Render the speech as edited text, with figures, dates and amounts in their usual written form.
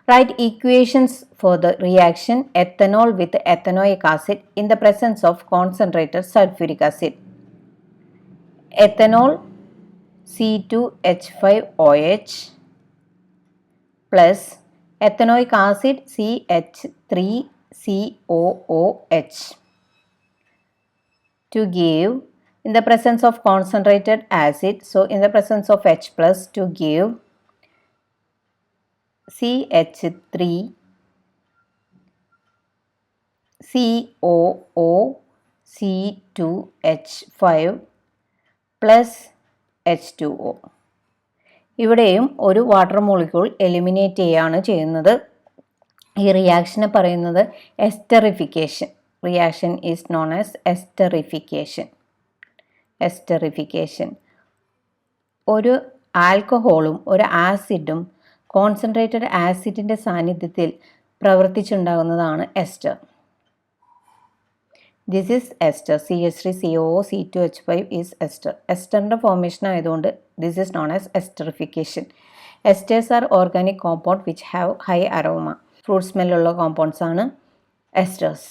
Write equations for the reaction ethanol with ethanoic acid in the presence of concentrated sulfuric acid. Ethanol C2H5OH plus ethanoic acid CH3COOH to give, in the presence of concentrated acid, so in the presence of H plus, to give CH3COOC2H5 plus H2O. ഇവിടെയും ഒരു water molecule eliminate ചെയ്യുകയാണ് ചെയ്യുന്നത്. ഈ റിയാക്ഷനെ പറയുന്നത് esterification. Reaction is known as esterification. Esterification. ഒരു ആൽക്കഹോളും ഒരു ആസിഡും കോൺസെൻട്രേറ്റഡ് ആസിഡിൻ്റെ സാന്നിധ്യത്തിൽ പ്രവർത്തിച്ചുണ്ടാകുന്നതാണ് ester. This is ester. CH3COOC2H5 is ester. എസ്റ്ററിൻ്റെ ഫോർമേഷൻ ആയതുകൊണ്ട് this is known as esterification. Esters are organic compound which have high aroma. Fruit സ്മെല്ലുള്ള കോമ്പൗണ്ട്സ് ആണ് എസ്റ്റേഴ്സ്.